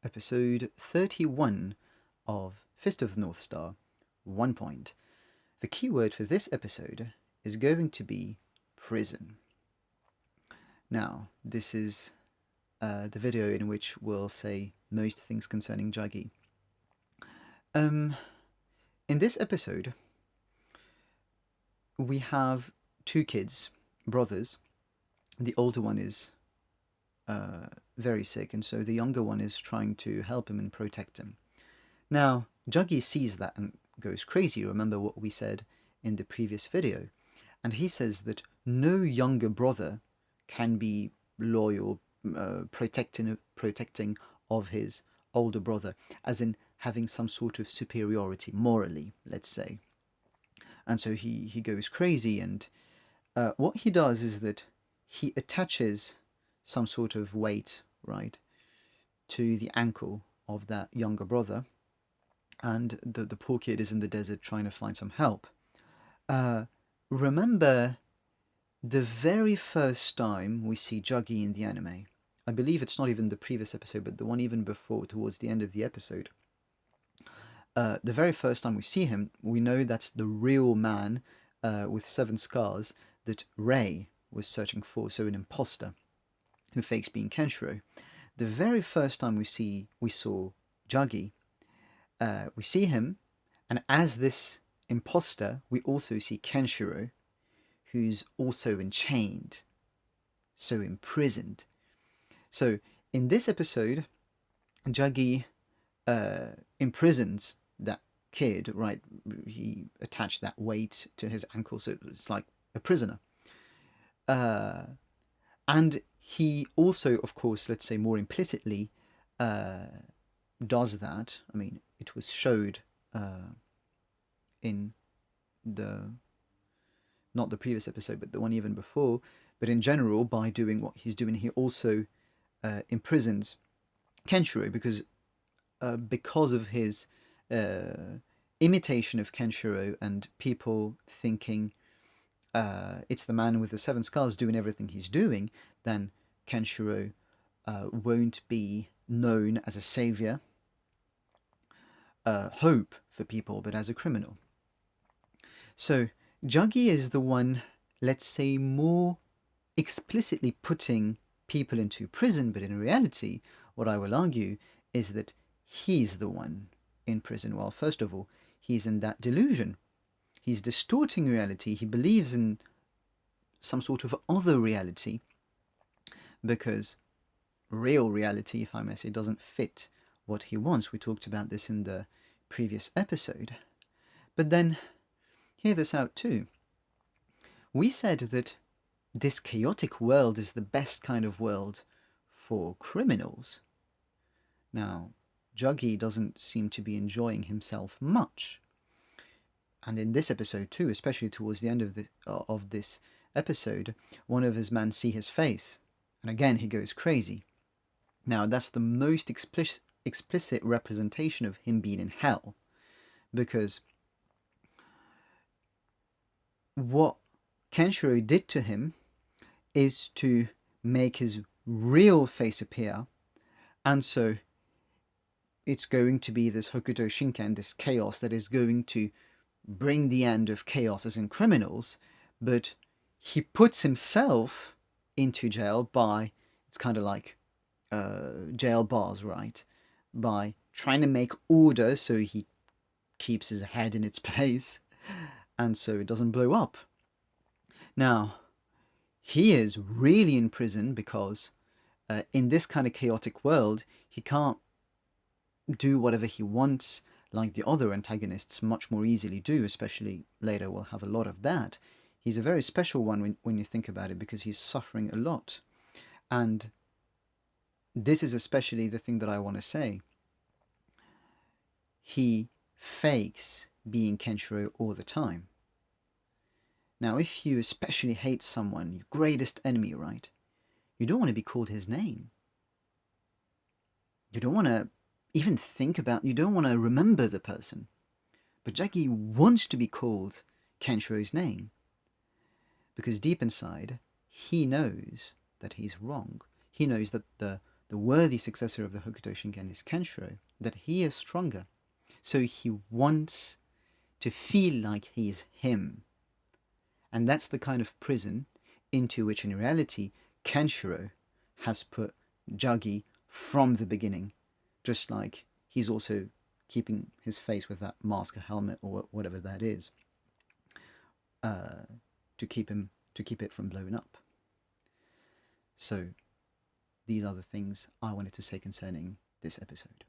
episode 31 of Fist of the North Star, 1 point. The keyword for this episode is going to be prison. Now, this is the video in which we'll say most things concerning 𝙎𝚎𝚎. In this episode, we have two kids, brothers. The older one is very sick, and so the younger one is trying to help him and protect him. Now, 𝙎𝚎 sees that and goes crazy. Remember what we said in the previous video. And he says that no younger brother can be loyal, protecting of his older brother, as in having some sort of superiority morally, let's say. And so he goes crazy, and what he does is that he attaches some sort of weight, right, to the ankle of that younger brother, and the poor kid is in the desert trying to find some help. Remember the very first time we see 𝙎𝚎 in the anime? I believe it's not even the previous episode, but the one even before, towards the end of the episode. The very first time we see him, we know that's the real man with 7 scars that Rei was searching for, so an imposter who fakes being Kenshiro. The very first time we saw 𝙎𝚎, we see him, and as this imposter, we also see Kenshiro, who's also enchained, so imprisoned. So in this episode, 𝙎𝚎 imprisons that kid, right? He attached that weight to his ankle, so it's like a prisoner. And he also, of course, let's say more implicitly, does that. I mean, it was showed in not the previous episode, but the one even before. But in general, by doing what he's doing, he also imprisons Kenshiro, because of his imitation of Kenshiro and people thinking it's the man with the 7 scars doing everything he's doing, then Kenshiro won't be known as a savior, hope for people, but as a criminal. So 𝙎𝚎 is the one, let's say, more explicitly putting people into prison, but in reality, what I will argue is that he's the one in prison. Well, first of all, he's in that delusion. He's distorting reality. He believes in some sort of other reality, because real reality, if I may say, doesn't fit what he wants. We talked about this in the previous episode. But then, hear this out too. We said that this chaotic world is the best kind of world for criminals. Now, 𝙎𝚎 doesn't seem to be enjoying himself much. And in this episode too, especially towards the end of this episode, one of his men see his face, and again he goes crazy. Now, that's the most explicit representation of him being in hell, because what Kenshiro did to him is to make his real face appear, and so it's going to be this Hokuto Shinken, this chaos that is going to bring the end of chaos as in criminals, but he puts himself into jail by, it's kind of like jail bars, right? By trying to make order so he keeps his head in its place, and so it doesn't blow up. Now, he is really in prison because in this kind of chaotic world, he can't do whatever he wants like the other antagonists much more easily do, especially later we'll have a lot of that. He's a very special one when you think about it, because he's suffering a lot. And this is especially the thing that I want to say. He fakes being Kenshiro all the time. Now, if you especially hate someone, your greatest enemy, right, you don't want to be called his name. You don't want to even think about, you don't want to remember the person. But 𝙎𝚎 wants to be called Kenshiro's name, because deep inside, he knows that he's wrong. He knows that the the worthy successor of the Hokuto Shinken is Kenshiro, that he is stronger. So he wants to feel like he's him. And that's the kind of prison into which, in reality, Kenshiro has put Jagi from the beginning, just like he's also keeping his face with that mask or helmet or whatever that is, to keep it from blowing up. So these are the things I wanted to say concerning this episode.